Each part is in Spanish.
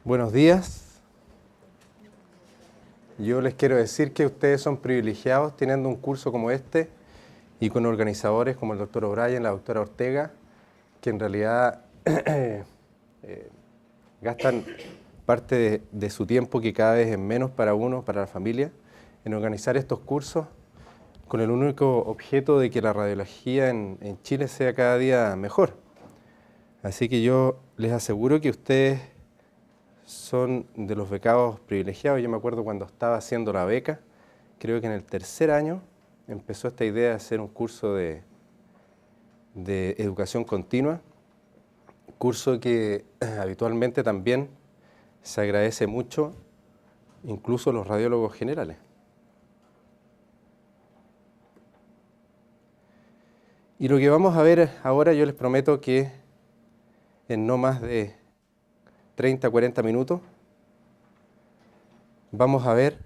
Buenos días. Yo les quiero decir que ustedes son privilegiados teniendo un curso como este y con organizadores como el doctor O'Brien, la doctora Ortega, que en realidad gastan parte de su tiempo, que cada vez es menos para uno, para la familia, en organizar estos cursos con el único objeto de que la radiología en Chile sea cada día mejor. Así que yo les aseguro que ustedes son de los becados privilegiados. Yo me acuerdo cuando estaba haciendo la beca, creo que en el tercer año empezó esta idea de hacer un curso de educación continua, curso que habitualmente también se agradece mucho, incluso los radiólogos generales. Y lo que vamos a ver ahora, yo les prometo que en no más de 30 a 40 minutos vamos a ver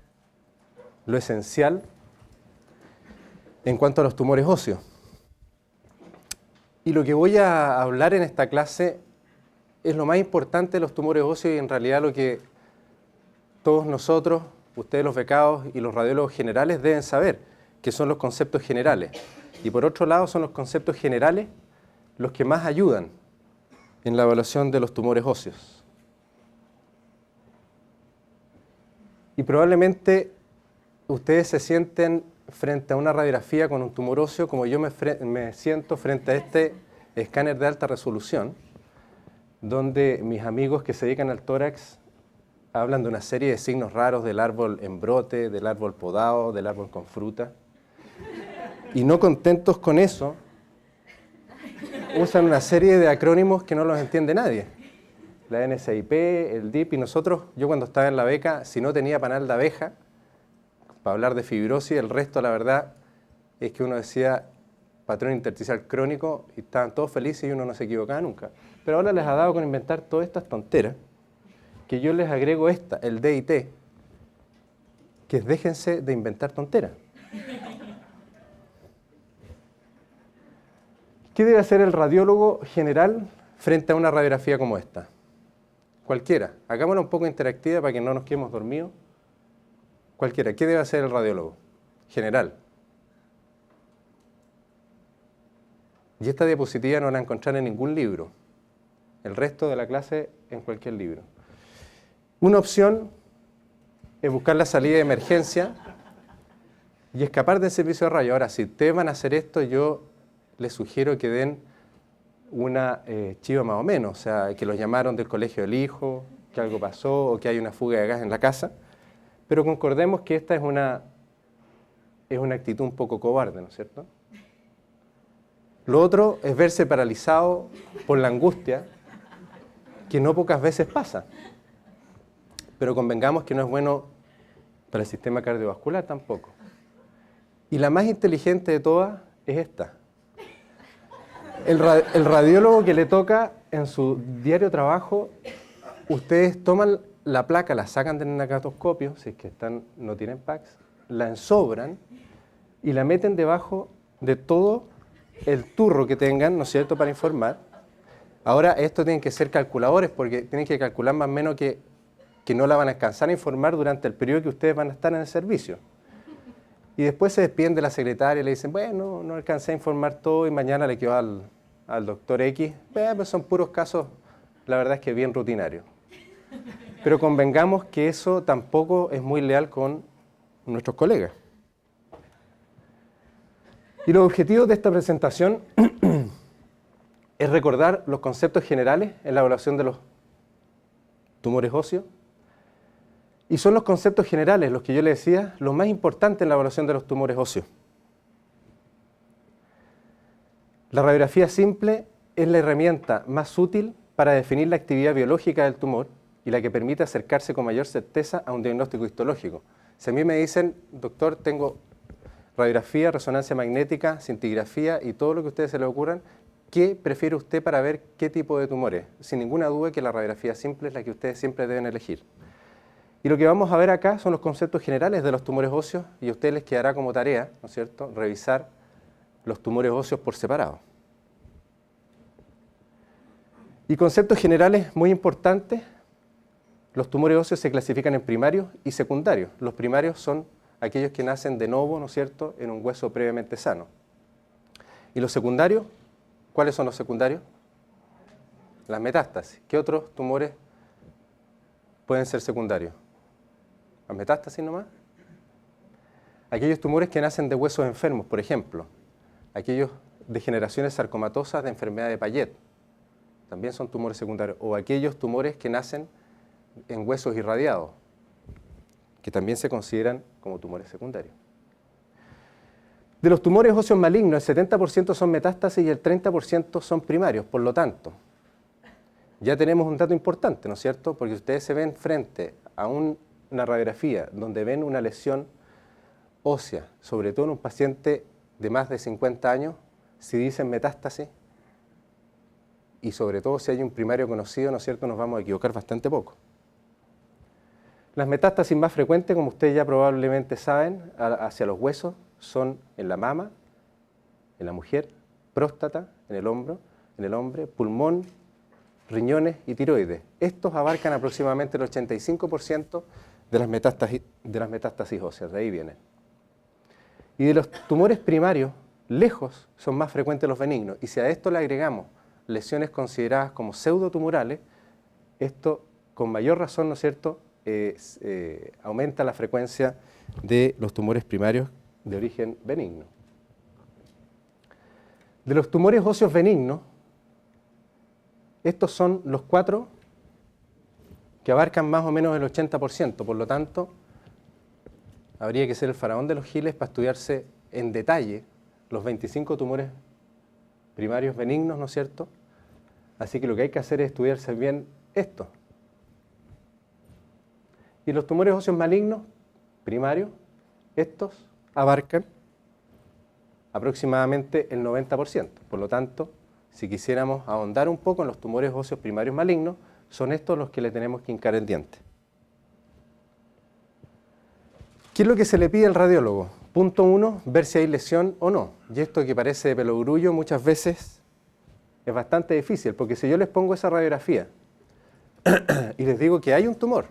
lo esencial en cuanto a los tumores óseos. Y lo que voy a hablar en esta clase es lo más importante de los tumores óseos y en realidad lo que todos nosotros, ustedes los becados y los radiólogos generales deben saber, que son los conceptos generales. Y por otro lado son los conceptos generales los que más ayudan en la evaluación de los tumores óseos. Y probablemente ustedes se sienten frente a una radiografía con un tumor óseo como yo me siento frente a este escáner de alta resolución, donde mis amigos que se dedican al tórax hablan de una serie de signos raros del árbol en brote, del árbol podado, del árbol con fruta. Y no contentos con eso, usan una serie de acrónimos que no los entiende nadie. La NSIP, el DIP, y nosotros, yo cuando estaba en la beca, si no tenía panal de abeja, para hablar de fibrosis, el resto, la verdad, es que uno decía patrón intersticial crónico y estaban todos felices y uno no se equivocaba nunca. Pero ahora les ha dado con inventar todas estas tonteras, que yo les agrego esta, el DIT, que es déjense de inventar tonteras. ¿Qué debe hacer el radiólogo general frente a una radiografía como esta? Cualquiera. Hagámosla un poco interactiva para que no nos quedemos dormidos. Cualquiera. ¿Qué debe hacer el radiólogo general? Y esta diapositiva no la encontrarán en ningún libro. El resto de la clase en cualquier libro. Una opción es buscar la salida de emergencia y escapar del servicio de radio. Ahora, si ustedes van a hacer esto, yo les sugiero que den una chiva más o menos, o sea, que los llamaron del colegio del hijo, que algo pasó o que hay una fuga de gas en la casa, pero concordemos que esta es una actitud un poco cobarde, ¿no es cierto? Lo otro es verse paralizado por la angustia, que no pocas veces pasa, pero convengamos que no es bueno para el sistema cardiovascular tampoco. Y la más inteligente de todas es esta. El radiólogo que le toca en su diario trabajo, ustedes toman la placa, la sacan del negatoscopio, si es que no tienen PACS, la ensobran y la meten debajo de todo el turro que tengan, ¿no es cierto?, para informar. Ahora, esto tienen que ser calculadores porque tienen que calcular más o menos que no la van a alcanzar a informar durante el periodo que ustedes van a estar en el servicio. Y después se despiden de la secretaria y le dicen, bueno, no alcancé a informar todo y mañana le quedó al doctor X. Pues son puros casos, la verdad es que bien rutinarios. Pero convengamos que eso tampoco es muy leal con nuestros colegas. Y los objetivos de esta presentación es recordar los conceptos generales en la evaluación de los tumores óseos. Y son los conceptos generales, los que yo les decía, los más importantes en la evaluación de los tumores óseos. La radiografía simple es la herramienta más útil para definir la actividad biológica del tumor y la que permite acercarse con mayor certeza a un diagnóstico histológico. Si a mí me dicen, doctor, tengo radiografía, resonancia magnética, scintigrafía y todo lo que a ustedes se les ocurran, ¿qué prefiere usted para ver qué tipo de tumor es? Sin ninguna duda que la radiografía simple es la que ustedes siempre deben elegir. Y lo que vamos a ver acá son los conceptos generales de los tumores óseos y a ustedes les quedará como tarea, ¿no es cierto?, revisar los tumores óseos por separado. Y conceptos generales muy importantes Los tumores óseos se clasifican en primarios y secundarios. Los primarios son aquellos que nacen de novo, ¿no es cierto?, en un hueso previamente sano. ¿Y los secundarios? ¿Cuáles son los secundarios? Las metástasis. ¿Qué otros tumores pueden ser secundarios? ¿Las metástasis nomás? Aquellos tumores que nacen de huesos enfermos, por ejemplo, aquellos degeneraciones sarcomatosas de enfermedad de Payet, también son tumores secundarios, o aquellos tumores que nacen en huesos irradiados, que también se consideran como tumores secundarios. De los tumores óseos malignos, el 70% son metástasis y el 30% son primarios. Por lo tanto, ya tenemos un dato importante, ¿no es cierto? Porque ustedes se ven frente a una radiografía donde ven una lesión ósea, sobre todo en un paciente de más de 50 años, si dicen metástasis, y sobre todo si hay un primario conocido, ¿no es cierto?, nos vamos a equivocar bastante poco. Las metástasis más frecuentes, como ustedes ya probablemente saben, hacia los huesos, son en la mama, en la mujer, próstata, en el hombre, pulmón, riñones y tiroides. Estos abarcan aproximadamente el 85% de las metástasis óseas, de ahí vienen. Y de los tumores primarios, lejos son más frecuentes los benignos. Y si a esto le agregamos lesiones consideradas como pseudotumorales, esto con mayor razón, ¿no es cierto?, aumenta la frecuencia de los tumores primarios de origen benigno. De los tumores óseos benignos, estos son los 4 que abarcan más o menos el 80%, por lo tanto, habría que ser el faraón de los giles para estudiarse en detalle los 25 tumores primarios benignos, ¿no es cierto? Así que lo que hay que hacer es estudiarse bien esto. Y los tumores óseos malignos primarios, estos abarcan aproximadamente el 90%. Por lo tanto, si quisiéramos ahondar un poco en los tumores óseos primarios malignos, son estos los que le tenemos que hincar el diente. ¿Qué es lo que se le pide al radiólogo? Punto 1, ver si hay lesión o no. Y esto que parece de pelogrullo muchas veces es bastante difícil, porque si yo les pongo esa radiografía y les digo que hay un tumor,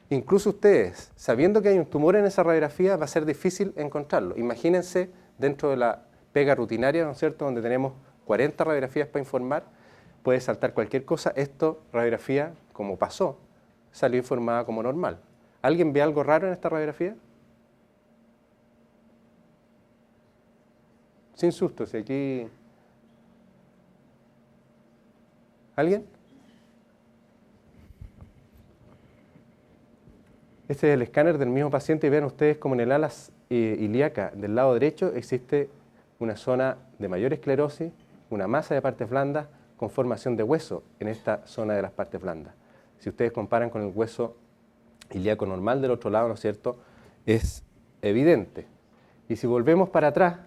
incluso ustedes, sabiendo que hay un tumor en esa radiografía, va a ser difícil encontrarlo. Imagínense dentro de la pega rutinaria, ¿no es cierto?, donde tenemos 40 radiografías para informar, puede saltar cualquier cosa. Esto, radiografía, como pasó, salió informada como normal. ¿Alguien ve algo raro en esta radiografía? Sin susto, si aquí... ¿Alguien? Este es el escáner del mismo paciente y ven ustedes como en el ala ilíaca del lado derecho existe una zona de mayor esclerosis, una masa de partes blandas con formación de hueso en esta zona de las partes blandas. Si ustedes comparan con el hueso ilíaco normal del otro lado, ¿no es cierto?, es evidente. Y si volvemos para atrás,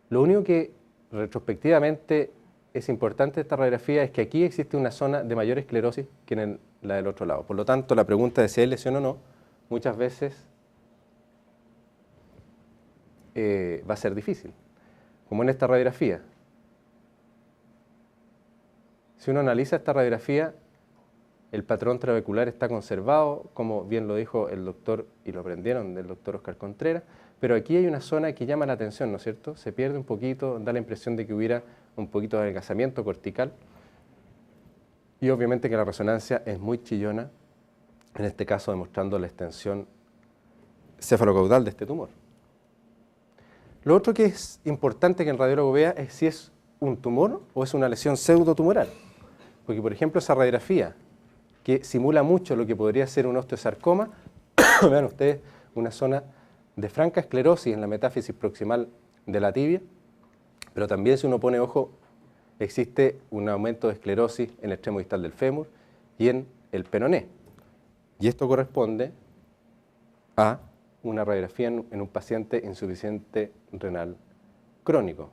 lo único que retrospectivamente es importante de esta radiografía es que aquí existe una zona de mayor esclerosis que en la del otro lado. Por lo tanto, la pregunta de si hay lesión o no, muchas veces va a ser difícil, como en esta radiografía. Si uno analiza esta radiografía, el patrón trabecular está conservado, como bien lo dijo el doctor, y lo aprendieron del doctor Oscar Contreras, pero aquí hay una zona que llama la atención, ¿no es cierto? Se pierde un poquito, da la impresión de que hubiera un poquito de adelgazamiento cortical, y obviamente que la resonancia es muy chillona, en este caso demostrando la extensión cefalocaudal de este tumor. Lo otro que es importante que el radiólogo vea es si es un tumor o es una lesión pseudotumoral. Porque, por ejemplo, esa radiografía que simula mucho lo que podría ser un osteosarcoma, vean ustedes una zona de franca esclerosis en la metáfisis proximal de la tibia, pero también si uno pone ojo, existe un aumento de esclerosis en el extremo distal del fémur y en el peroné. Y esto corresponde a una radiografía en un paciente insuficiente renal crónico.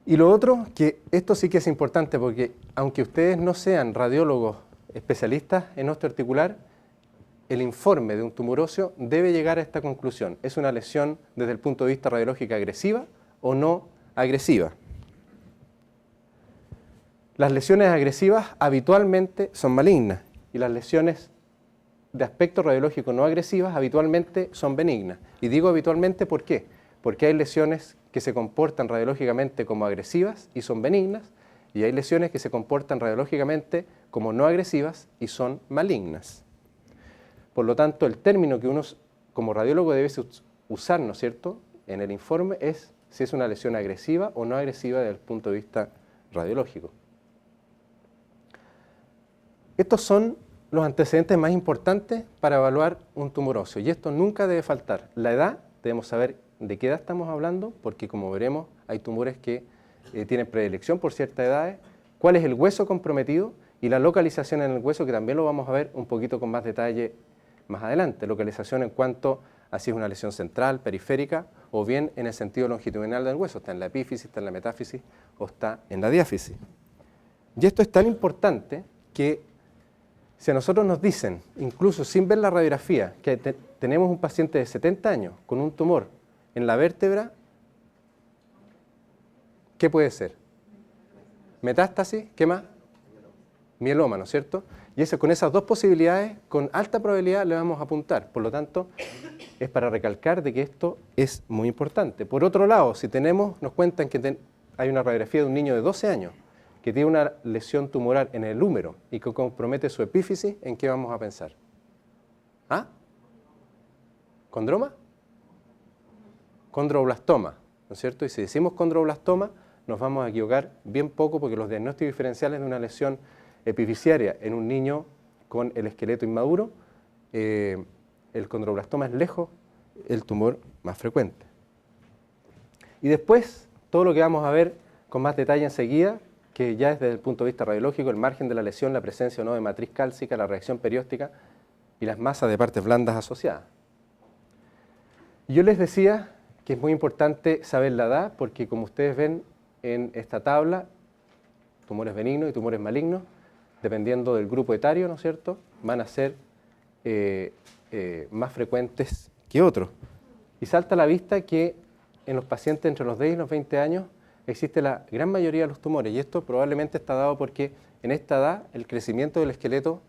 Y lo otro, que esto sí que es importante porque aunque ustedes no sean radiólogos especialistas en osteoarticular, el informe de un tumor óseo debe llegar a esta conclusión. ¿Es una lesión desde el punto de vista radiológico agresiva o no agresiva? Las lesiones agresivas habitualmente son malignas y las lesiones de aspecto radiológico no agresivas habitualmente son benignas. Y digo habitualmente, ¿por qué? Porque hay lesiones que se comportan radiológicamente como agresivas y son benignas, y hay lesiones que se comportan radiológicamente como no agresivas y son malignas. Por lo tanto, el término que uno como radiólogo debe usar, ¿no es cierto?, en el informe es si es una lesión agresiva o no agresiva desde el punto de vista radiológico. Estos son los antecedentes más importantes para evaluar un tumor óseo, y esto nunca debe faltar. La edad, debemos saber de qué edad estamos hablando, porque como veremos, hay tumores que tienen predilección por ciertas edades, cuál es el hueso comprometido y la localización en el hueso, que también lo vamos a ver un poquito con más detalle más adelante. Localización en cuanto a si es una lesión central, periférica, o bien en el sentido longitudinal del hueso, está en la epífisis, está en la metáfisis o está en la diáfisis. Y esto es tan importante que si a nosotros nos dicen, incluso sin ver la radiografía, que tenemos un paciente de 70 años con un tumor en la vértebra, ¿qué puede ser? Metástasis, ¿qué más? Mieloma, ¿no es cierto? Y eso, con esas dos posibilidades, con alta probabilidad le vamos a apuntar. Por lo tanto, es para recalcar de que esto es muy importante. Por otro lado, si nos cuentan que hay una radiografía de un niño de 12 años que tiene una lesión tumoral en el húmero y que compromete su epífisis, ¿en qué vamos a pensar? ¿Ah? ¿Condroma? Condroblastoma, ¿no es cierto? Y si decimos condroblastoma, nos vamos a equivocar bien poco, porque los diagnósticos diferenciales de una lesión epifisiaria en un niño con el esqueleto inmaduro, el condroblastoma es lejos el tumor más frecuente. Y después, todo lo que vamos a ver con más detalle enseguida, que ya es desde el punto de vista radiológico, el margen de la lesión, la presencia o no de matriz cálcica, la reacción perióstica y las masas de partes blandas asociadas. Y yo les decía que es muy importante saber la edad, porque como ustedes ven en esta tabla, tumores benignos y tumores malignos, dependiendo del grupo etario, ¿no es cierto?, van a ser más frecuentes que otros. Y salta a la vista que en los pacientes entre los 10 y los 20 años existe la gran mayoría de los tumores, y esto probablemente está dado porque en esta edad el crecimiento del esqueleto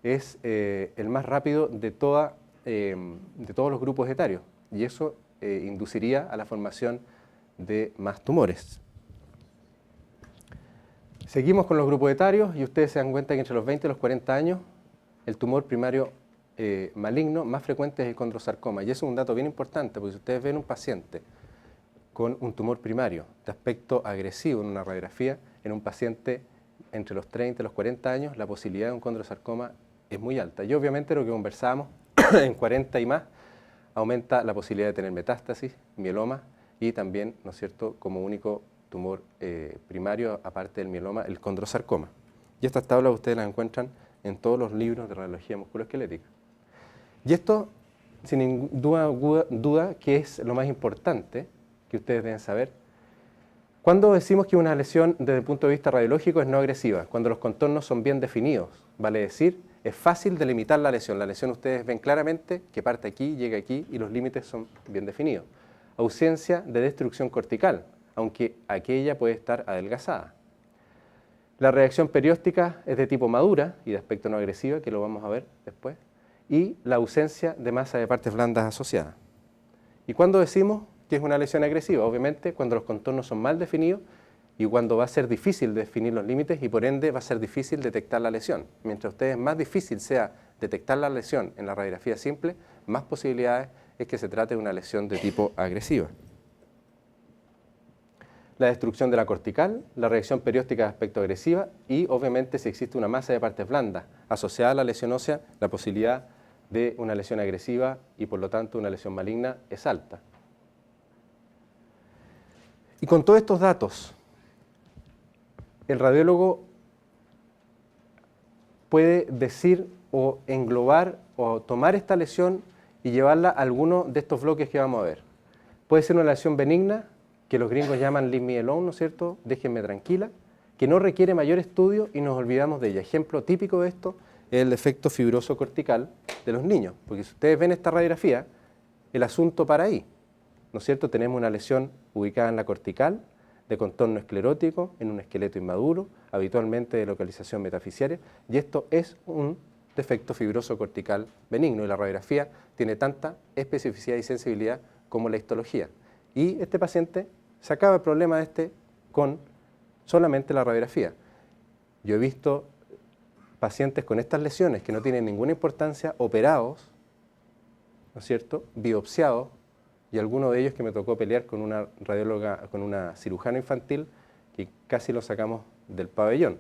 es el más rápido de todos los grupos etarios, y eso induciría a la formación de más tumores. Seguimos con los grupos etarios y ustedes se dan cuenta que entre los 20 y los 40 años el tumor primario maligno más frecuente es el condrosarcoma, y eso es un dato bien importante, porque si ustedes ven un paciente con un tumor primario de aspecto agresivo en una radiografía, en un paciente entre los 30 y los 40 años, la posibilidad de un condrosarcoma es muy alta. Y obviamente lo que conversábamos, en 40 y más, aumenta la posibilidad de tener metástasis, mieloma y también, ¿no es cierto?, como único tumor primario, aparte del mieloma, el condrosarcoma. Y estas tablas ustedes las encuentran en todos los libros de radiología musculoesquelética. Y esto, sin ninguna duda, que es lo más importante que ustedes deben saber. Cuando decimos que una lesión desde el punto de vista radiológico es no agresiva, cuando los contornos son bien definidos, vale decir, es fácil delimitar la lesión. La lesión ustedes ven claramente que parte aquí, llega aquí y los límites son bien definidos. Ausencia de destrucción cortical, aunque aquella puede estar adelgazada. La reacción perióstica es de tipo madura y de aspecto no agresiva, que lo vamos a ver después, y la ausencia de masa de partes blandas asociadas. ¿Y cuándo decimos que es una lesión agresiva? Obviamente cuando los contornos son mal definidos y cuando va a ser difícil definir los límites y por ende va a ser difícil detectar la lesión. Mientras ustedes más difícil sea detectar la lesión en la radiografía simple, más posibilidades es que se trate de una lesión de tipo agresiva. La destrucción de la cortical, la reacción perióstica de aspecto agresiva y obviamente si existe una masa de partes blandas asociada a la lesión ósea, la posibilidad de una lesión agresiva y por lo tanto una lesión maligna es alta. Y con todos estos datos, el radiólogo puede decir o englobar o tomar esta lesión y llevarla a alguno de estos bloques que vamos a ver. Puede ser una lesión benigna, que los gringos llaman leave me alone, ¿no es cierto?, déjenme tranquila, que no requiere mayor estudio y nos olvidamos de ella. Ejemplo típico de esto es el defecto fibroso cortical de los niños, porque si ustedes ven esta radiografía, el asunto para ahí, ¿no es cierto? Tenemos una lesión ubicada en la cortical, de contorno esclerótico en un esqueleto inmaduro, habitualmente de localización metafisiaria, y esto es un defecto fibroso cortical benigno, y la radiografía tiene tanta especificidad y sensibilidad como la histología. Y este paciente se acaba el problema con solamente la radiografía. Yo he visto pacientes con estas lesiones que no tienen ninguna importancia, operados, ¿no es cierto?, biopsiados, y alguno de ellos que me tocó pelear con una radióloga, con una cirujana infantil, que casi lo sacamos del pabellón.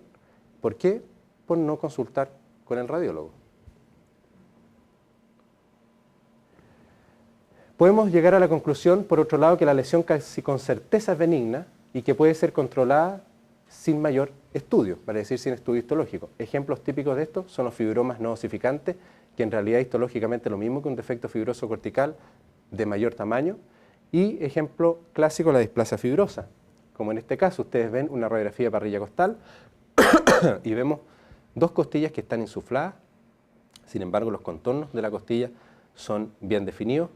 ¿Por qué? Por no consultar con el radiólogo. Podemos llegar a la conclusión, por otro lado, que la lesión casi con certeza es benigna y que puede ser controlada sin mayor estudio, para decir sin estudio histológico. Ejemplos típicos de esto son los fibromas no osificantes, que en realidad histológicamente es lo mismo que un defecto fibroso cortical de mayor tamaño, y ejemplo clásico, la displasia fibrosa, como en este caso ustedes ven una radiografía de parrilla costal y vemos dos costillas que están insufladas, sin embargo los contornos de la costilla son bien definidos.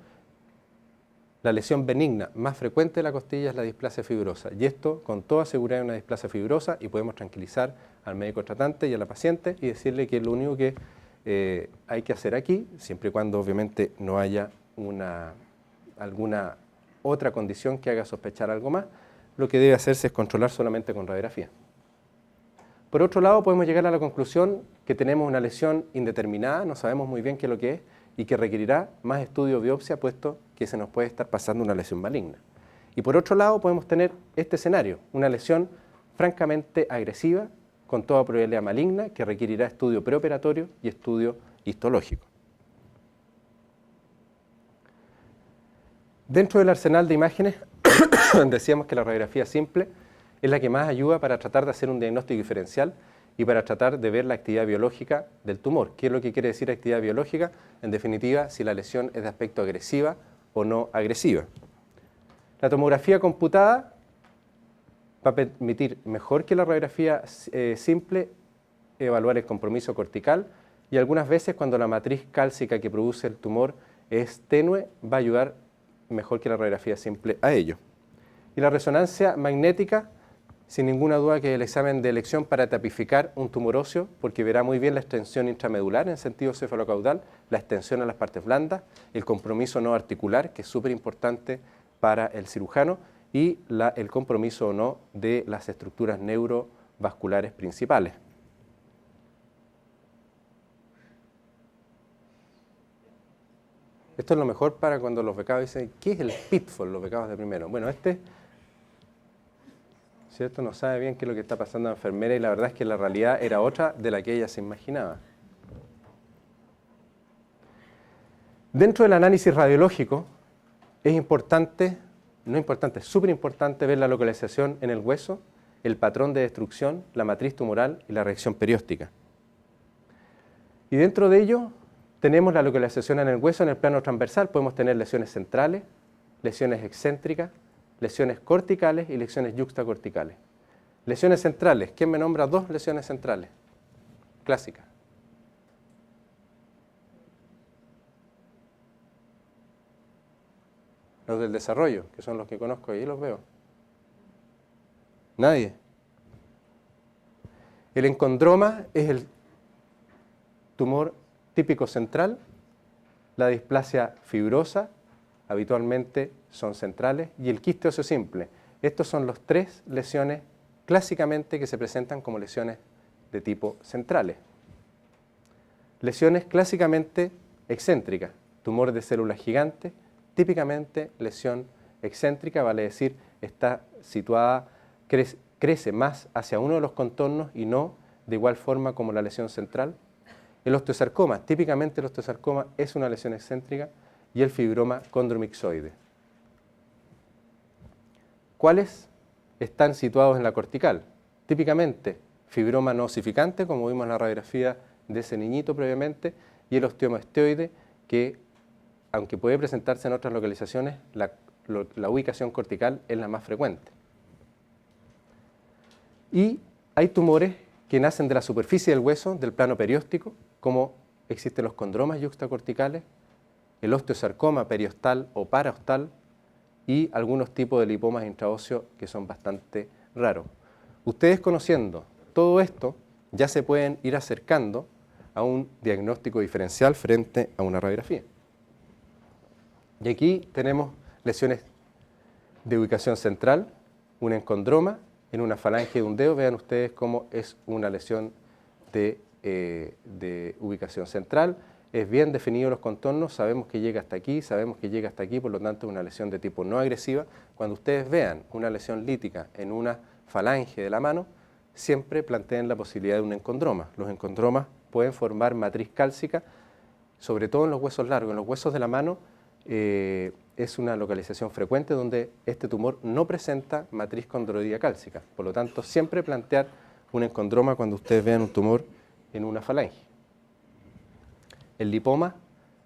La lesión benigna más frecuente de la costilla es la displasia fibrosa, y esto con toda seguridad es una displasia fibrosa, y podemos tranquilizar al médico tratante y a la paciente y decirle que lo único que hay que hacer aquí, siempre y cuando obviamente no haya alguna otra condición que haga sospechar algo más, lo que debe hacerse es controlar solamente con radiografía. Por otro lado, podemos llegar a la conclusión que tenemos una lesión indeterminada, no sabemos muy bien qué es lo que es, y que requerirá más estudio o biopsia, puesto que se nos puede estar pasando una lesión maligna. Y por otro lado, podemos tener este escenario, una lesión francamente agresiva, con toda probabilidad maligna, que requerirá estudio preoperatorio y estudio histológico. Dentro del arsenal de imágenes, decíamos que la radiografía simple es la que más ayuda para tratar de hacer un diagnóstico diferencial y para tratar de ver la actividad biológica del tumor. ¿Qué es lo que quiere decir actividad biológica? En definitiva, si la lesión es de aspecto agresiva o no agresiva. La tomografía computada va a permitir, mejor que la radiografía simple, evaluar el compromiso cortical, y algunas veces cuando la matriz cálcica que produce el tumor es tenue, va a ayudar mejor que la radiografía simple a ello. Y la resonancia magnética, sin ninguna duda que es el examen de elección para tapificar un tumor óseo, porque verá muy bien la extensión intramedular en sentido cefalocaudal, la extensión a las partes blandas, el compromiso no articular, que es súper importante para el cirujano, y el compromiso o no de las estructuras neurovasculares principales. Esto es lo mejor para cuando los becados dicen, ¿qué es el pitfall, los becados de primero? Bueno, ¿cierto? No sabe bien qué es lo que está pasando a la enfermera, y la verdad es que la realidad era otra de la que ella se imaginaba. Dentro del análisis radiológico es importante, es súper importante ver la localización en el hueso, el patrón de destrucción, la matriz tumoral y la reacción perióstica. Y dentro de ello tenemos la localización en el hueso en el plano transversal. Podemos tener lesiones centrales, lesiones excéntricas, lesiones corticales y lesiones yuxtacorticales. Lesiones centrales, ¿quién me nombra dos lesiones centrales? Clásicas. Los del desarrollo, que son los que conozco, ahí los veo. Nadie. El encondroma es el tumor típico central, la displasia fibrosa, habitualmente son centrales, y el quiste óseo simple. Estos son los tres lesiones clásicamente que se presentan como lesiones de tipo centrales. Lesiones clásicamente excéntricas, tumor de células gigantes, típicamente lesión excéntrica, vale decir, está situada, crece más hacia uno de los contornos y no de igual forma como la lesión central. El osteosarcoma, típicamente el osteosarcoma es una lesión excéntrica, y el fibroma condromixoide. ¿Cuáles están situados en la cortical? Típicamente fibroma no osificante, como vimos en la radiografía de ese niñito previamente, y el osteoma osteoide, que aunque puede presentarse en otras localizaciones, la ubicación cortical es la más frecuente. Y hay tumores que nacen de la superficie del hueso, del plano perióstico, como existen los condromas yuxtacorticales, el osteosarcoma periostal o paraostal, y algunos tipos de lipomas intraóseos que son bastante raros. Ustedes conociendo todo esto ya se pueden ir acercando a un diagnóstico diferencial frente a una radiografía. Y aquí tenemos lesiones de ubicación central, un encondroma en una falange de un dedo. Vean ustedes cómo es una lesión de ubicación central. Es bien definido los contornos, sabemos que llega hasta aquí, por lo tanto es una lesión de tipo no agresiva. Cuando ustedes vean una lesión lítica en una falange de la mano, siempre planteen la posibilidad de un encondroma. Los encondromas pueden formar matriz cálcica, sobre todo en los huesos largos. En los huesos de la mano es una localización frecuente donde este tumor no presenta matriz condroidea cálcica. Por lo tanto, siempre plantear un encondroma cuando ustedes vean un tumor en una falange. El lipoma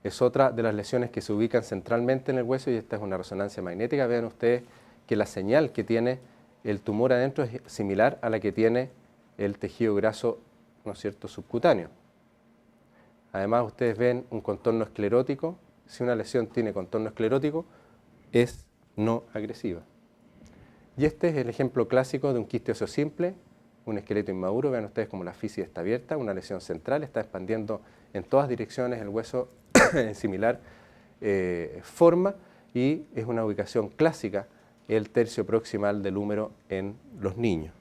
es otra de las lesiones que se ubican centralmente en el hueso y esta es una resonancia magnética. Vean ustedes que la señal que tiene el tumor adentro es similar a la que tiene el tejido graso, ¿no es cierto?, subcutáneo. Además, ustedes ven un contorno esclerótico. Si una lesión tiene contorno esclerótico, es no agresiva. Y este es el ejemplo clásico de un quiste óseo simple, un esqueleto inmaduro. Vean ustedes como la físide está abierta, una lesión central, está expandiendo en todas direcciones el hueso en similar forma y es una ubicación clásica el tercio proximal del húmero en los niños.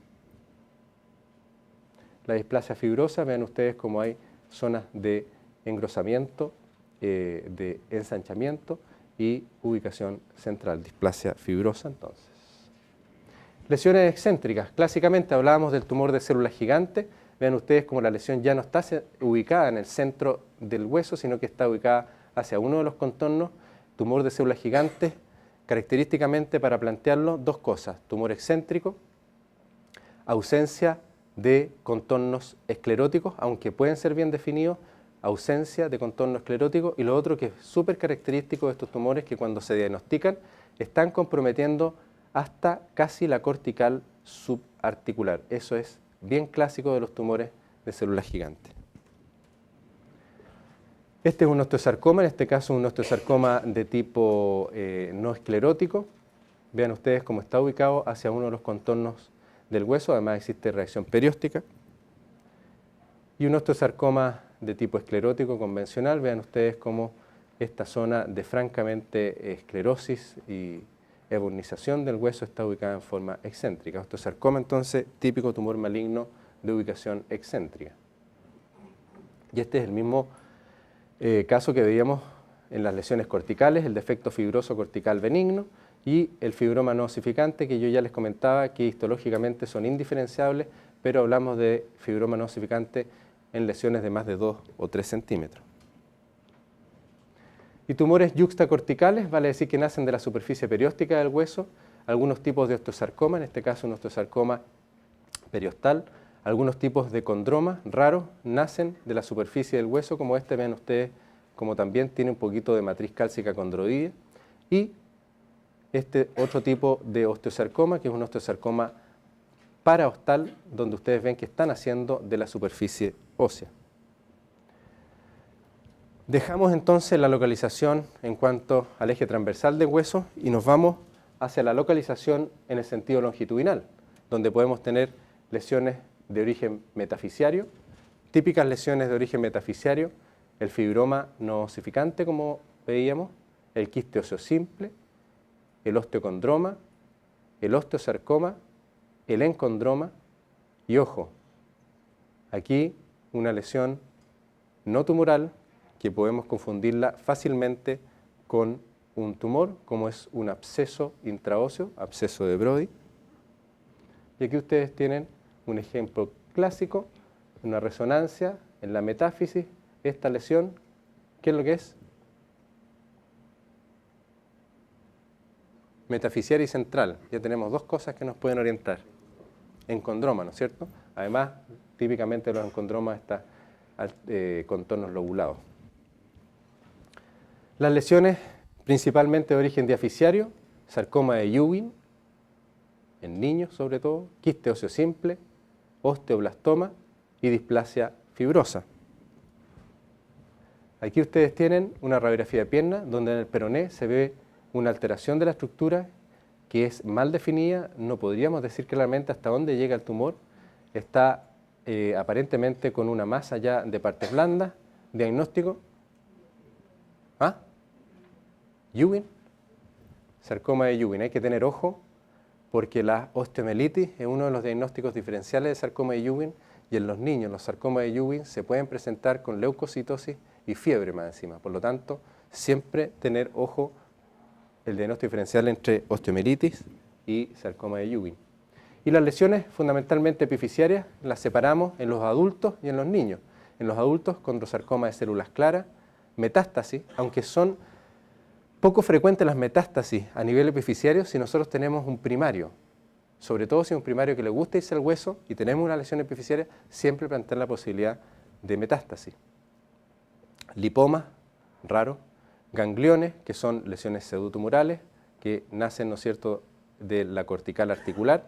La displasia fibrosa, vean ustedes cómo hay zonas de engrosamiento, de ensanchamiento y ubicación central, displasia fibrosa entonces. Lesiones excéntricas, clásicamente hablábamos del tumor de células gigantes. Vean ustedes cómo la lesión ya no está ubicada en el centro del hueso, sino que está ubicada hacia uno de los contornos. Tumor de células gigantes, característicamente para plantearlo, dos cosas: tumor excéntrico, ausencia de contornos escleróticos, aunque pueden ser bien definidos, ausencia de contorno esclerótico, y lo otro que es súper característico de estos tumores que cuando se diagnostican están comprometiendo hasta casi la cortical subarticular. Eso es bien clásico de los tumores de células gigantes. Este es un osteosarcoma, en este caso un osteosarcoma de tipo no esclerótico. Vean ustedes cómo está ubicado hacia uno de los contornos del hueso, además existe reacción perióstica. Y un osteosarcoma de tipo esclerótico convencional, vean ustedes cómo esta zona de francamente esclerosis y ebonización del hueso está ubicada en forma excéntrica. Osteosarcoma entonces típico tumor maligno de ubicación excéntrica. Y este es el mismo caso que veíamos en las lesiones corticales, el defecto fibroso cortical benigno y el fibroma no osificante, que yo ya les comentaba que histológicamente son indiferenciables, pero hablamos de fibroma no osificante en lesiones de más de 2 o 3 centímetros. Y tumores yuxtacorticales, vale decir que nacen de la superficie perióstica del hueso, algunos tipos de osteosarcoma, en este caso un osteosarcoma periostal, algunos tipos de condromas raros nacen de la superficie del hueso, como este, vean ustedes, como también tiene un poquito de matriz cálcica condroidea, y este otro tipo de osteosarcoma, que es un osteosarcoma paraostal, donde ustedes ven que están naciendo de la superficie ósea. Dejamos entonces la localización en cuanto al eje transversal del hueso y nos vamos hacia la localización en el sentido longitudinal, donde podemos tener lesiones de origen metafisiario, típicas lesiones de origen metafisiario, el fibroma no osificante, como veíamos, el quiste óseo simple, el osteocondroma, el osteosarcoma, el encondroma y, ojo, aquí una lesión no tumoral que podemos confundirla fácilmente con un tumor, como es un absceso intraóseo, absceso de Brody. Y aquí ustedes tienen un ejemplo clásico, una resonancia en la metáfisis. Esta lesión, ¿qué es lo que es? Metafisiaria y central. Ya tenemos dos cosas que nos pueden orientar. Encondroma, ¿no es cierto? Además, típicamente los encondromas están contornos lobulados. Las lesiones principalmente de origen diafisiario, sarcoma de Ewing, en niños sobre todo, quiste óseo simple, osteoblastoma y displasia fibrosa. Aquí ustedes tienen una radiografía de pierna donde en el peroné se ve una alteración de la estructura que es mal definida, no podríamos decir claramente hasta dónde llega el tumor, está aparentemente con una masa ya de partes blandas, diagnóstico, Ewing, sarcoma de Ewing. Hay que tener ojo porque la osteomielitis es uno de los diagnósticos diferenciales de sarcoma de Ewing, y en los niños los sarcomas de Ewing se pueden presentar con leucocitosis y fiebre más encima. Por lo tanto, siempre tener ojo el diagnóstico diferencial entre osteomielitis y sarcoma de Ewing. Y las lesiones fundamentalmente epificiarias las separamos en los adultos y en los niños. En los adultos, condrosarcoma de células claras, metástasis, aunque son poco frecuentes las metástasis a nivel epificiario si nosotros tenemos un primario. Sobre todo si es un primario que le gusta irse al hueso y tenemos una lesión epificiaria, siempre plantear la posibilidad de metástasis. Lipomas, raro. Gangliones, que son lesiones pseudotumorales, que nacen, ¿no es cierto?, de la cortical articular,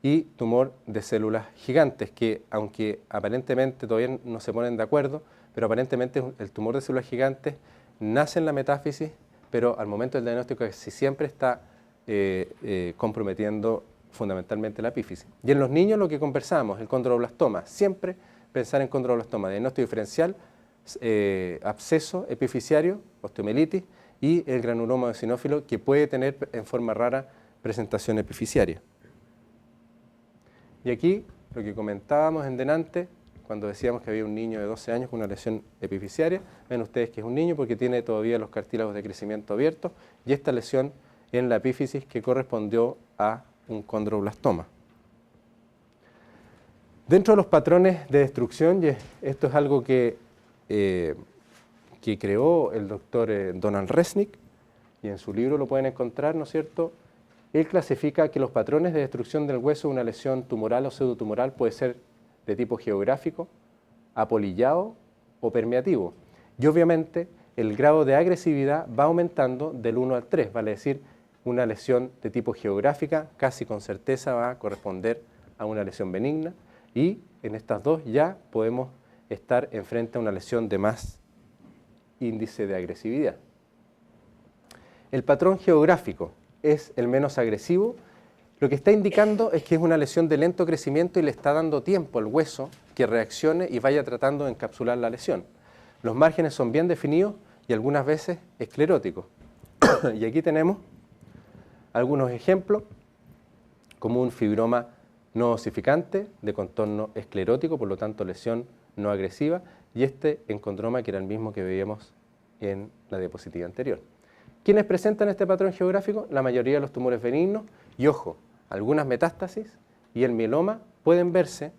y tumor de células gigantes, que aunque aparentemente todavía no se ponen de acuerdo, pero aparentemente el tumor de células gigantes nace en la metáfisis, pero al momento del diagnóstico casi siempre está comprometiendo fundamentalmente la epífisis. Y en los niños lo que conversamos, el condroblastoma, siempre pensar en condroblastoma, diagnóstico diferencial, absceso epificiario, osteomielitis, y el granuloma eosinófilo, que puede tener en forma rara presentación epificiaria. Y aquí lo que comentábamos en delante, cuando decíamos que había un niño de 12 años con una lesión epificiaria, ven ustedes que es un niño porque tiene todavía los cartílagos de crecimiento abiertos, y esta lesión en la epífisis que correspondió a un condroblastoma. Dentro de los patrones de destrucción, y esto es algo que creó el doctor Donald Resnick, y en su libro lo pueden encontrar, ¿no es cierto? Él clasifica que los patrones de destrucción del hueso de una lesión tumoral o pseudotumoral puede ser de tipo geográfico, apolillado o permeativo. Y obviamente el grado de agresividad va aumentando del 1 al 3, vale decir, una lesión de tipo geográfica casi con certeza va a corresponder a una lesión benigna, y en estas dos ya podemos estar enfrente a una lesión de más índice de agresividad. El patrón geográfico es el menos agresivo. Lo que está indicando es que es una lesión de lento crecimiento y le está dando tiempo al hueso que reaccione y vaya tratando de encapsular la lesión. Los márgenes son bien definidos y algunas veces escleróticos. Y aquí tenemos algunos ejemplos, como un fibroma no osificante de contorno esclerótico, por lo tanto lesión no agresiva, y este encondroma que era el mismo que veíamos en la diapositiva anterior. ¿Quiénes presentan este patrón geográfico? La mayoría de los tumores benignos, y ojo, algunas metástasis y el mieloma pueden verse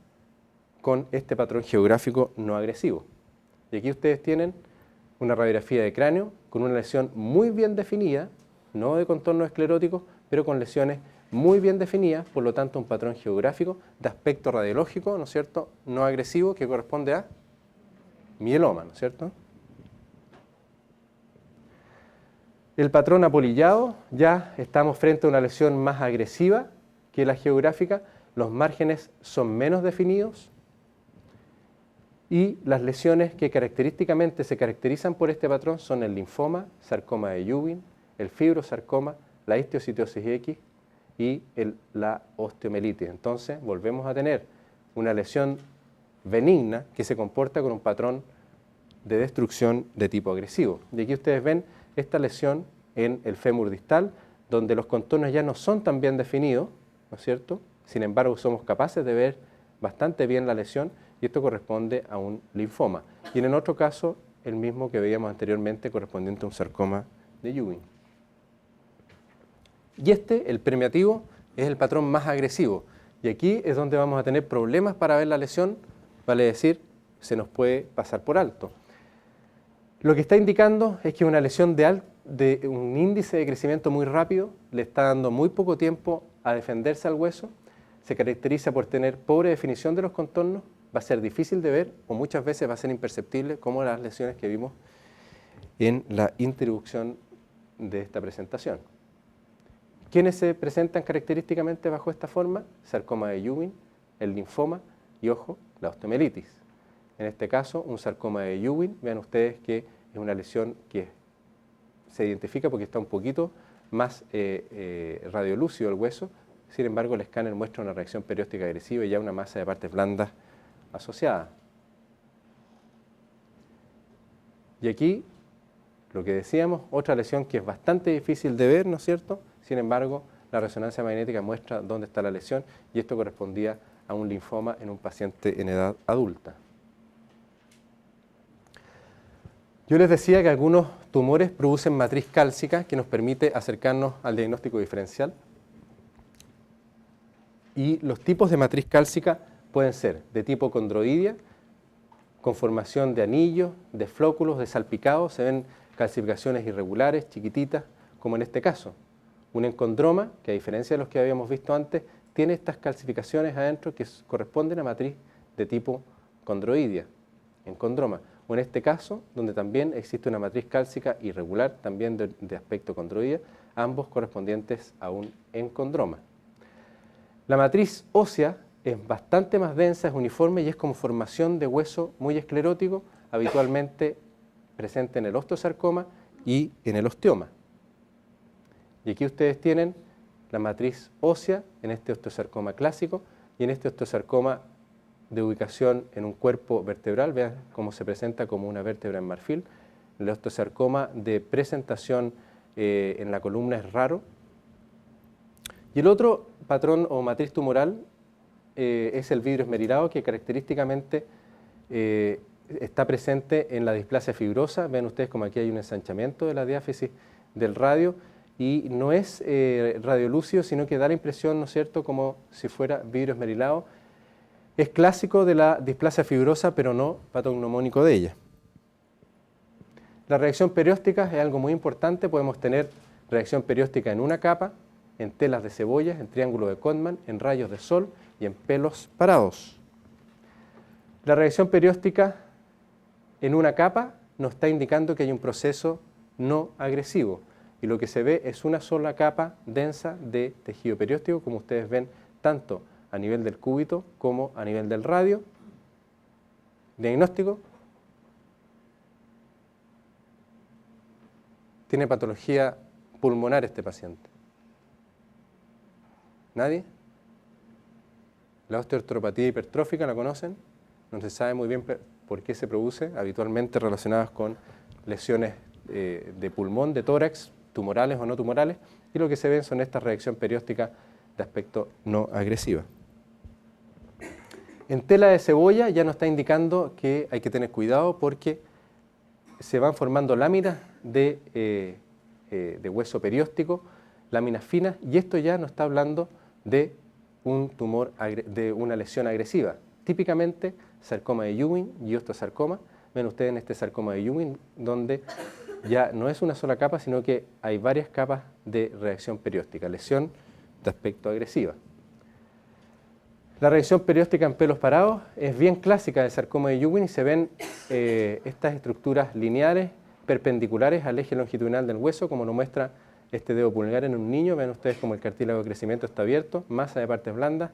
con este patrón geográfico no agresivo. Y aquí ustedes tienen una radiografía de cráneo con una lesión muy bien definida, no de contorno esclerótico, pero con lesiones muy bien definidas, por lo tanto un patrón geográfico de aspecto radiológico, ¿no es cierto?, no agresivo, que corresponde a mieloma, ¿no es cierto? El patrón apolillado, ya estamos frente a una lesión más agresiva que la geográfica, los márgenes son menos definidos, y las lesiones que característicamente se caracterizan por este patrón son el linfoma, sarcoma de Ewing, el fibrosarcoma, la histiocytosis X y la osteomielitis. Entonces volvemos a tener una lesión benigna que se comporta con un patrón de destrucción de tipo agresivo. Y aquí ustedes ven esta lesión en el fémur distal, donde los contornos ya no son tan bien definidos, ¿no es cierto? Sin embargo, somos capaces de ver bastante bien la lesión, y esto corresponde a un linfoma. Y en el otro caso, el mismo que veíamos anteriormente, correspondiente a un sarcoma de Ewing. Y el permeativo, es el patrón más agresivo. Y aquí es donde vamos a tener problemas para ver la lesión, vale decir, se nos puede pasar por alto. Lo que está indicando es que una lesión de un índice de crecimiento muy rápido, le está dando muy poco tiempo a defenderse al hueso, se caracteriza por tener pobre definición de los contornos, va a ser difícil de ver o muchas veces va a ser imperceptible, como las lesiones que vimos en la introducción de esta presentación. ¿Quiénes se presentan característicamente bajo esta forma? Sarcoma de Ewing, el linfoma y, ojo, la osteomielitis. En este caso, un sarcoma de Ewing, vean ustedes que es una lesión que se identifica porque está un poquito más radiolúcido el hueso. Sin embargo, el escáner muestra una reacción perióstica agresiva y ya una masa de partes blandas asociada. Y aquí, lo que decíamos, otra lesión que es bastante difícil de ver, ¿no es cierto? Sin embargo, la resonancia magnética muestra dónde está la lesión y esto correspondía a un linfoma en un paciente en edad adulta. Yo les decía que algunos tumores producen matriz cálcica que nos permite acercarnos al diagnóstico diferencial. Y los tipos de matriz cálcica pueden ser de tipo condroidia, con formación de anillos, de flóculos, de salpicados, se ven calcificaciones irregulares, chiquititas, como en este caso. Un encondroma, que a diferencia de los que habíamos visto antes, tiene estas calcificaciones adentro que corresponden a matriz de tipo condroidia, encondroma. O en este caso, donde también existe una matriz cálcica irregular, también de aspecto condroidia, ambos correspondientes a un encondroma. La matriz ósea es bastante más densa, es uniforme y es como formación de hueso muy esclerótico, habitualmente presente en el osteosarcoma y en el osteoma. Y aquí ustedes tienen la matriz ósea en este osteosarcoma clásico y en este osteosarcoma de ubicación en un cuerpo vertebral. Vean cómo se presenta como una vértebra en marfil. El osteosarcoma de presentación en la columna es raro. Y el otro patrón o matriz tumoral es el vidrio esmerilado, que característicamente está presente en la displasia fibrosa. Ven ustedes como aquí hay un ensanchamiento de la diáfisis del radio y no es radiolúcido, sino que da la impresión, ¿no es cierto?, como si fuera vidrio esmerilado. Es clásico de la displasia fibrosa, pero no patognomónico de ella. La reacción perióstica es algo muy importante. Podemos tener reacción perióstica en una capa, en telas de cebolla, en triángulo de Kottmann, en rayos de sol y en pelos parados. La reacción perióstica en una capa nos está indicando que hay un proceso no agresivo y lo que se ve es una sola capa densa de tejido perióstico, como ustedes ven tanto a nivel del cúbito como a nivel del radio. Diagnóstico: tiene patología pulmonar este paciente. ¿Nadie? La osteoartropatía hipertrófica, ¿la conocen? No se sabe muy bien por qué se produce, habitualmente relacionadas con lesiones de pulmón, de tórax, tumorales o no tumorales, y lo que se ven son estas reacciones periósticas de aspecto no agresiva. En tela de cebolla ya nos está indicando que hay que tener cuidado porque se van formando láminas de hueso perióstico, láminas finas, y esto ya nos está hablando de un tumor, de una lesión agresiva. Típicamente sarcoma de Ewing y osteosarcoma. Ven ustedes en este sarcoma de Ewing donde ya no es una sola capa, sino que hay varias capas de reacción perióstica, lesión de aspecto agresiva. La reacción perióstica en pelos parados es bien clásica del sarcoma de Ewing y se ven estas estructuras lineares perpendiculares al eje longitudinal del hueso, como lo muestra este dedo pulgar en un niño. Ven ustedes como el cartílago de crecimiento está abierto, masa de partes blandas,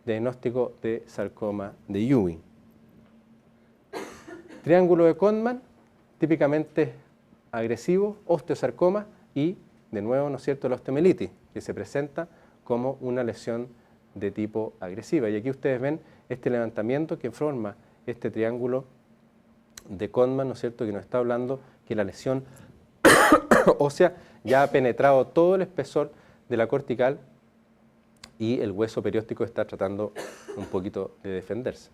diagnóstico de sarcoma de Ewing. Triángulo de Kottmann, típicamente agresivo, osteosarcoma y, de nuevo, ¿no es cierto?, la osteomielitis, que se presenta como una lesión de tipo agresiva. Y aquí ustedes ven este levantamiento que forma este triángulo de Kottmann, ¿no es cierto?, que nos está hablando que la lesión ósea ya ha penetrado todo el espesor de la cortical y el hueso perióstico está tratando un poquito de defenderse.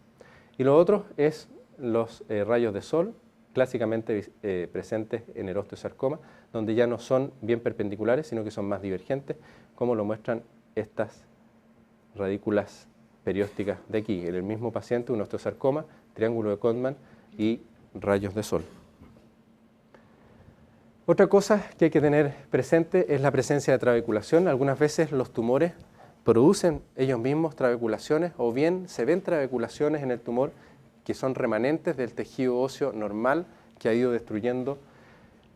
Y lo otro es los rayos de sol, clásicamente presentes en el osteosarcoma, donde ya no son bien perpendiculares, sino que son más divergentes, como lo muestran estas radículas periósticas de aquí. En el mismo paciente, un osteosarcoma, triángulo de Kottmann y rayos de sol. Otra cosa que hay que tener presente es la presencia de trabeculación. Algunas veces los tumores producen ellos mismos trabeculaciones o bien se ven trabeculaciones en el tumor que son remanentes del tejido óseo normal que ha ido destruyendo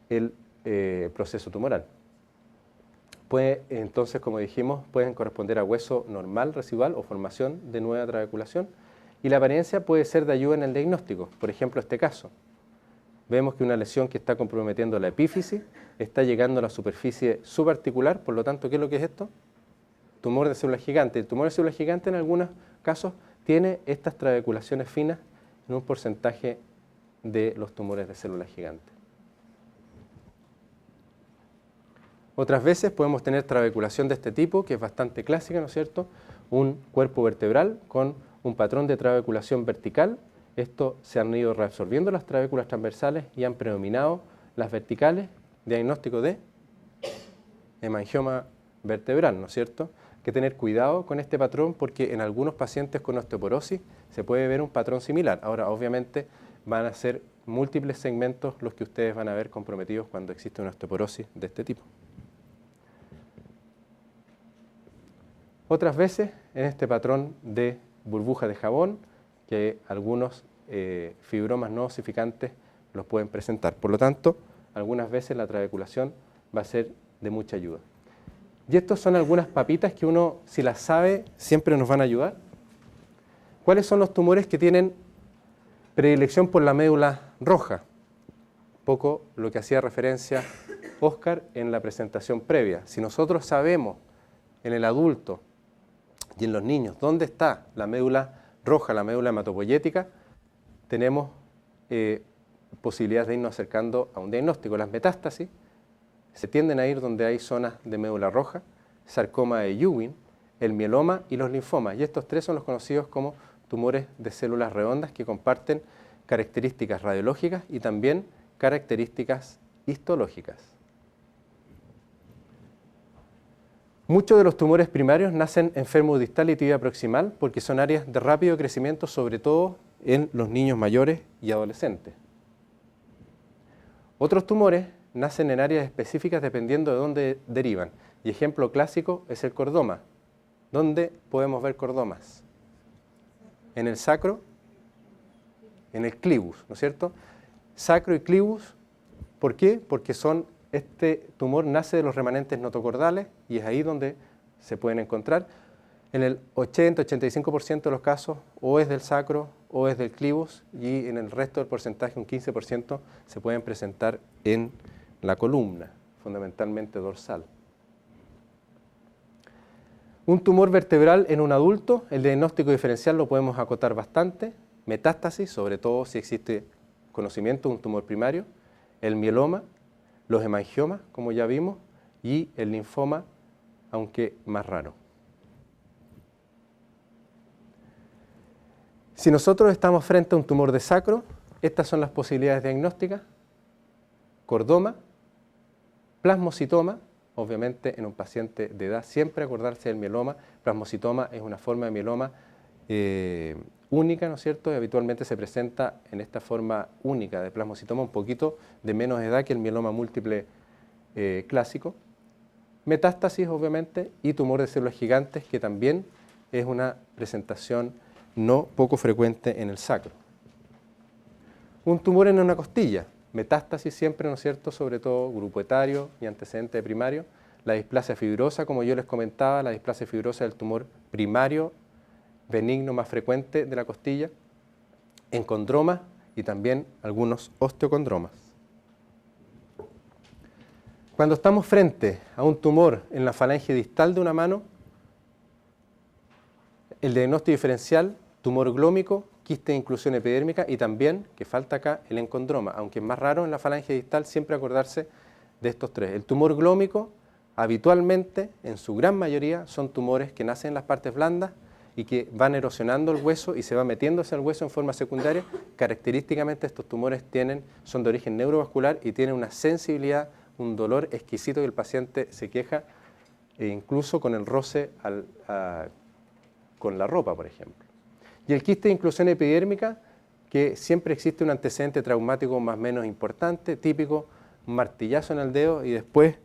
el proceso tumoral. Entonces, como dijimos, pueden corresponder a hueso normal residual o formación de nueva trabeculación y la apariencia puede ser de ayuda en el diagnóstico. Por ejemplo, este caso. vemos que una lesión que está comprometiendo la epífisis está llegando a la superficie subarticular, por lo tanto, ¿qué es lo que es esto? Tumor de célula gigante. El tumor de célula gigante en algunos casos tiene estas trabeculaciones finas en un porcentaje de los tumores de célula gigante. Otras veces podemos tener trabeculación de este tipo, que es bastante clásica, ¿no es cierto? Un cuerpo vertebral con un patrón de trabeculación vertical. Esto se han ido reabsorbiendo las trabéculas transversales y han predominado las verticales. Diagnóstico de hemangioma vertebral, ¿no es cierto? Hay que tener cuidado con este patrón porque en algunos pacientes con osteoporosis se puede ver un patrón similar. Ahora, obviamente, van a ser múltiples segmentos los que ustedes van a ver comprometidos cuando existe una osteoporosis de este tipo. Otras veces, en este patrón de burbuja de jabón, que algunos fibromas no osificantes los pueden presentar. Por lo tanto, algunas veces la trabeculación va a ser de mucha ayuda. Y estos son algunas papitas que uno, si las sabe, siempre nos van a ayudar. ¿Cuáles son los tumores que tienen predilección por la médula roja? Un poco lo que hacía referencia Oscar en la presentación previa. Si nosotros sabemos en el adulto y en los niños dónde está la médula roja, la médula hematopoyética, tenemos posibilidades de irnos acercando a un diagnóstico. Las metástasis se tienden a ir donde hay zonas de médula roja, sarcoma de Ewing, el mieloma y los linfomas. Y estos tres son los conocidos como tumores de células redondas que comparten características radiológicas y también características histológicas. Muchos de los tumores primarios nacen en fémur distal y tibia proximal porque son áreas de rápido crecimiento, sobre todo en los niños mayores y adolescentes. Otros tumores nacen en áreas específicas dependiendo de dónde derivan. Y ejemplo clásico es el cordoma. ¿Dónde podemos ver cordomas? En el sacro, en el clivus, ¿no es cierto? Sacro y clivus, ¿por qué? Porque este tumor nace de los remanentes notocordales y es ahí donde se pueden encontrar. En el 80-85% de los casos o es del sacro o es del clivus y en el resto del porcentaje, un 15%, se pueden presentar en la columna, fundamentalmente dorsal. Un tumor vertebral en un adulto, el diagnóstico diferencial lo podemos acotar bastante. Metástasis, sobre todo si existe conocimiento de un tumor primario, el mieloma, los hemangiomas, como ya vimos, y el linfoma, aunque más raro. Si nosotros estamos frente a un tumor de sacro, estas son las posibilidades diagnósticas: cordoma, plasmocitoma, obviamente en un paciente de edad, siempre acordarse del mieloma. Plasmocitoma es una forma de mieloma única, ¿no es cierto? Y habitualmente se presenta en esta forma única de plasmocitoma, un poquito de menos edad que el mieloma múltiple clásico. Metástasis, obviamente, y tumor de células gigantes, que también es una presentación no poco frecuente en el sacro. Un tumor en una costilla, metástasis siempre, ¿no es cierto?, sobre todo grupo etario y antecedente de primario. La displasia fibrosa, como yo les comentaba, la displasia fibrosa es el tumor primario benigno más frecuente de la costilla, encondromas y también algunos osteocondromas. Cuando estamos frente a un tumor en la falange distal de una mano, el diagnóstico diferencial, tumor glómico, quiste de inclusión epidérmica y también, que falta acá, el encondroma, aunque es más raro en la falange distal, siempre acordarse de estos tres. El tumor glómico, habitualmente, en su gran mayoría, son tumores que nacen en las partes blandas y que van erosionando el hueso y se va metiéndose al hueso en forma secundaria. Característicamente estos tumores son de origen neurovascular y tienen una sensibilidad, un dolor exquisito que el paciente se queja, e incluso con el roce con la ropa, por ejemplo. Y el quiste de inclusión epidérmica, que siempre existe un antecedente traumático más o menos importante, típico, un martillazo en el dedo y después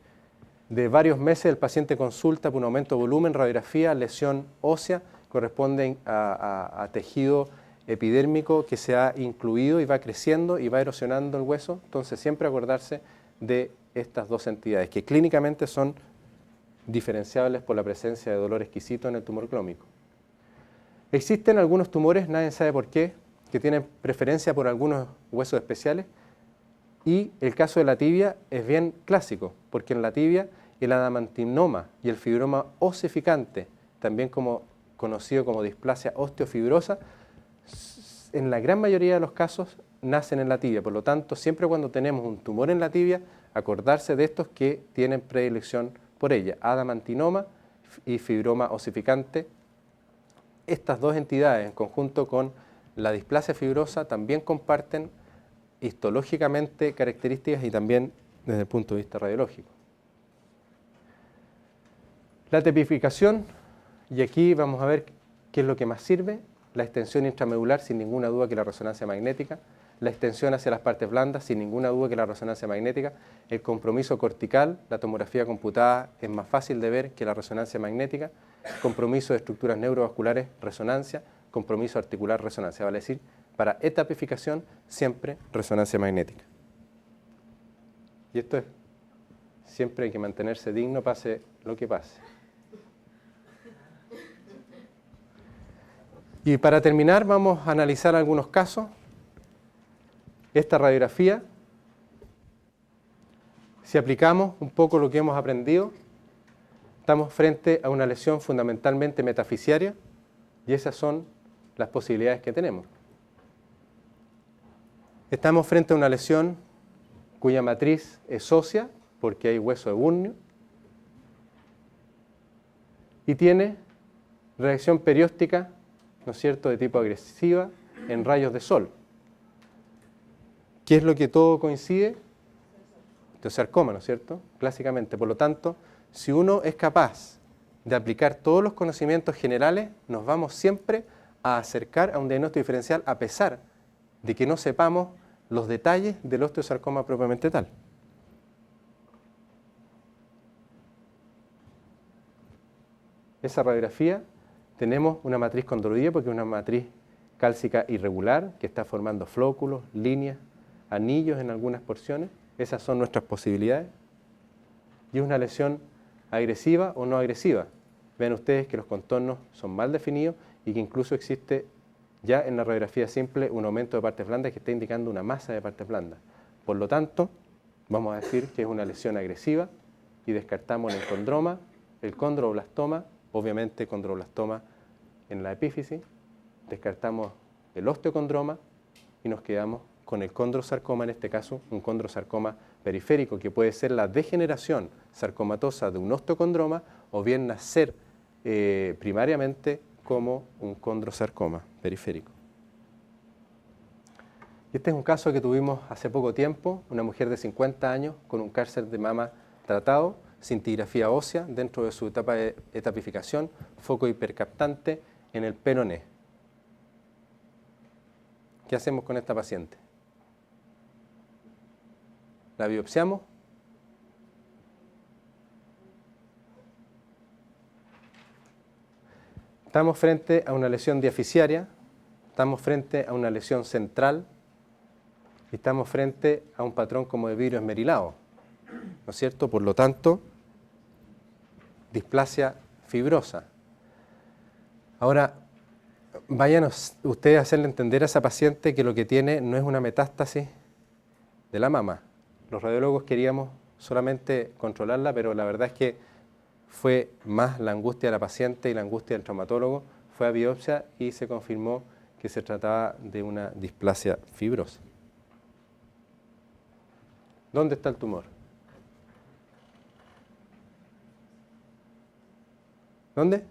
de varios meses el paciente consulta por un aumento de volumen, radiografía, lesión ósea, corresponden a tejido epidérmico que se ha incluido y va creciendo y va erosionando el hueso. Entonces siempre acordarse de estas dos entidades que clínicamente son diferenciables por la presencia de dolor exquisito en el tumor glómico. Existen algunos tumores, nadie sabe por qué, que tienen preferencia por algunos huesos especiales. Y el caso de la tibia es bien clásico, porque en la tibia el adamantinoma y el fibroma osificante, también conocido como displasia osteofibrosa, en la gran mayoría de los casos nacen en la tibia. Por lo tanto, siempre cuando tenemos un tumor en la tibia, acordarse de estos que tienen predilección por ella, adamantinoma y fibroma osificante. Estas dos entidades, en conjunto con la displasia fibrosa, también comparten histológicamente características y también desde el punto de vista radiológico. La tipificación, y aquí vamos a ver qué es lo que más sirve: la extensión intramedular, sin ninguna duda que la resonancia magnética; la extensión hacia las partes blandas, sin ninguna duda que la resonancia magnética; el compromiso cortical, la tomografía computada es más fácil de ver que la resonancia magnética; compromiso de estructuras neurovasculares, resonancia; compromiso articular, resonancia. Vale decir, para etapificación, siempre resonancia magnética. Y esto es, siempre hay que mantenerse digno, pase lo que pase. Y para terminar, vamos a analizar algunos casos. Esta radiografía, si aplicamos un poco lo que hemos aprendido, estamos frente a una lesión fundamentalmente metafisiaria, y esas son las posibilidades que tenemos. Estamos frente a una lesión cuya matriz es ósea, porque hay hueso de Burnio, y tiene reacción perióstica, ¿no es cierto?, de tipo agresiva en rayos de sol. ¿Qué es lo que todo coincide? Osteosarcoma, ¿no es cierto?, clásicamente. Por lo tanto, si uno es capaz de aplicar todos los conocimientos generales, nos vamos siempre a acercar a un diagnóstico diferencial, a pesar de que no sepamos los detalles del osteosarcoma propiamente tal. Esa radiografía, tenemos una matriz condroidea porque es una matriz cálcica irregular que está formando flóculos, líneas, anillos en algunas porciones. Esas son nuestras posibilidades. Y es una lesión agresiva o no agresiva. Vean ustedes que los contornos son mal definidos y que incluso existe ya en la radiografía simple un aumento de partes blandas que está indicando una masa de partes blandas. Por lo tanto, vamos a decir que es una lesión agresiva y descartamos el condroma, el condroblastoma, obviamente condroblastoma en la epífisis, descartamos el osteocondroma y nos quedamos con el condrosarcoma, en este caso un condrosarcoma periférico, que puede ser la degeneración sarcomatosa de un osteocondroma o bien nacer primariamente como un condrosarcoma periférico. Este es un caso que tuvimos hace poco tiempo, una mujer de 50 años con un cáncer de mama tratado, cintigrafía ósea dentro de su etapa de etapificación, foco hipercaptante en el peroné. ¿Qué hacemos con esta paciente? La biopsiamos. Estamos frente a una lesión diaficiaria, estamos frente a una lesión central y estamos frente a un patrón como de vidrio esmerilado, ¿no es cierto? Por lo tanto, displasia fibrosa. Ahora, vayan ustedes a hacerle entender a esa paciente que lo que tiene no es una metástasis de la mama. Los radiólogos queríamos solamente controlarla, pero la verdad es que fue más la angustia de la paciente y la angustia del traumatólogo. Fue a biopsia y se confirmó que se trataba de una displasia fibrosa. ¿Dónde está el tumor? ¿Dónde?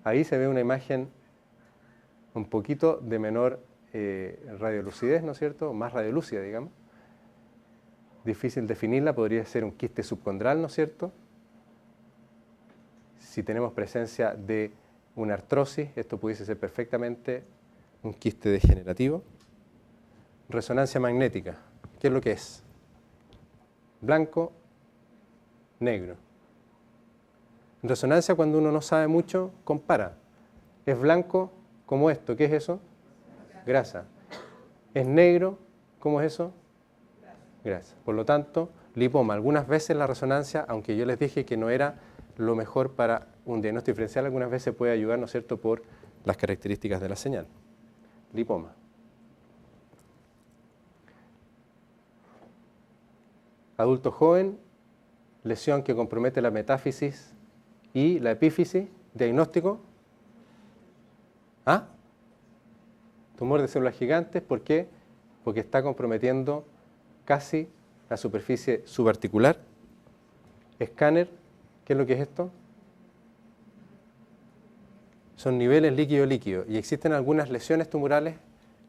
Ahí se ve una imagen un poquito de menor radiolucidez, ¿no es cierto? Más radiolúcida, digamos. Difícil definirla, podría ser un quiste subcondral, ¿no es cierto? Si tenemos presencia de una artrosis, esto pudiese ser perfectamente un quiste degenerativo. Resonancia magnética, ¿qué es lo que es? Blanco, negro. En resonancia, cuando uno no sabe mucho, compara. Es blanco como esto, ¿qué es eso? Grasa. Es negro, ¿cómo es eso? Grasa. Por lo tanto, lipoma. Algunas veces la resonancia, aunque yo les dije que no era lo mejor para un diagnóstico diferencial, algunas veces puede ayudar, ¿no es cierto?, por las características de la señal. Lipoma. Adulto joven, lesión que compromete la metáfisis y la epífisis. Diagnóstico. ¿Ah? Tumor de células gigantes. ¿Por qué? Porque está comprometiendo casi la superficie subarticular. Escáner. ¿Qué es lo que es esto? Son niveles líquido-líquido. Y existen algunas lesiones tumorales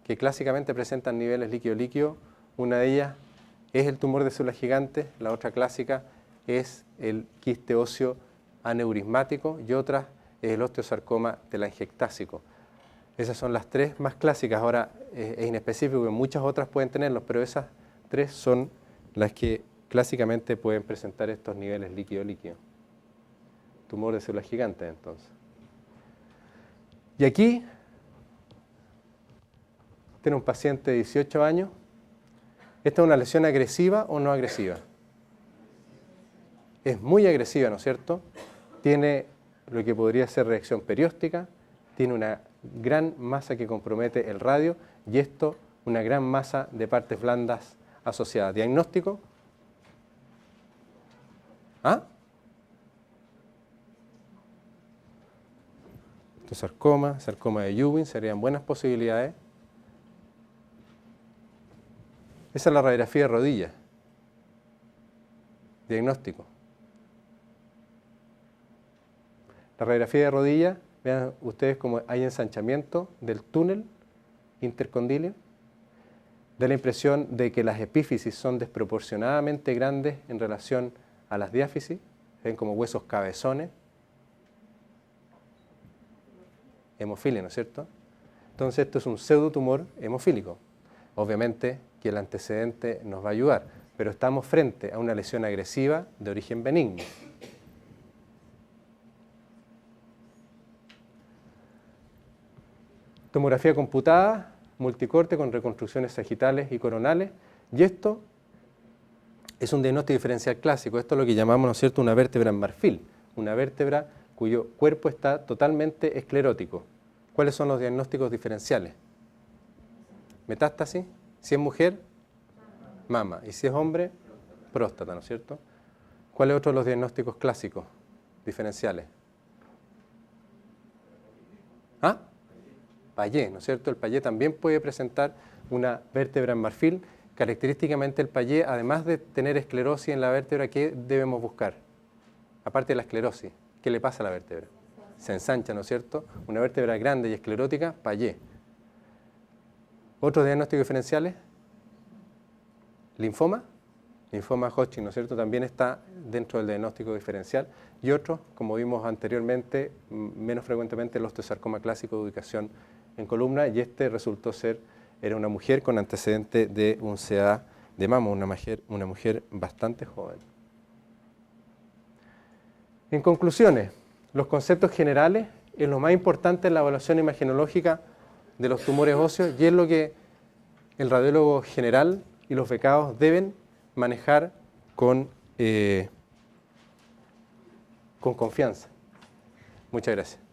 que clásicamente presentan niveles líquido-líquido. Una de ellas es el tumor de células gigantes, la otra clásica es el quiste óseo aneurismático y otra es el osteosarcoma telangiectásico. Esas son las tres más clásicas. Ahora es inespecífico que muchas otras pueden tenerlos, pero esas tres son las que clásicamente pueden presentar estos niveles líquido-líquido. Tumor de células gigantes, entonces. Y aquí tiene un paciente de 18 años. ¿Esta es una lesión agresiva o no agresiva? Es muy agresiva, ¿no es cierto? Tiene lo que podría ser reacción perióstica, tiene una gran masa que compromete el radio y esto, una gran masa de partes blandas asociadas. ¿Diagnóstico? ¿Ah? Sarcoma, sarcoma de Ewing, serían buenas posibilidades. Esa es la radiografía de rodilla. Diagnóstico. La radiografía de rodilla, vean ustedes cómo hay ensanchamiento del túnel intercondilio. Da la impresión de que las epífisis son desproporcionadamente grandes en relación a las diáfisis. Ven como huesos cabezones. Hemofilia, ¿no es cierto? Entonces esto es un pseudotumor hemofílico. Obviamente que el antecedente nos va a ayudar, pero estamos frente a una lesión agresiva de origen benigno. Tomografía computada, multicorte con reconstrucciones sagitales y coronales, y esto es un diagnóstico diferencial clásico. Esto es lo que llamamos, ¿no es cierto?, una vértebra en marfil, una vértebra cuyo cuerpo está totalmente esclerótico. ¿Cuáles son los diagnósticos diferenciales? Metástasis, si es mujer, mama, y si es hombre, próstata, ¿no es cierto? ¿Cuál es otro de los diagnósticos clásicos diferenciales? ¿Ah? Payé, ¿no es cierto? El Payé también puede presentar una vértebra en marfil. Característicamente el Payé, además de tener esclerosis en la vértebra, ¿qué debemos buscar? Aparte de la esclerosis, ¿qué le pasa a la vértebra? Se ensancha, ¿no es cierto? Una vértebra grande y esclerótica, Payé. ¿Otros diagnósticos diferenciales? Linfoma. Linfoma Hodgkin, ¿no es cierto? También está dentro del diagnóstico diferencial. Y otros, como vimos anteriormente, menos frecuentemente el osteosarcoma clásico de ubicación en columna, y este resultó ser, era una mujer con antecedente de un CA de mama, una mujer bastante joven. En conclusiones, los conceptos generales es lo más importante en la evaluación imagenológica de los tumores óseos y es lo que el radiólogo general y los becados deben manejar con confianza. Muchas gracias.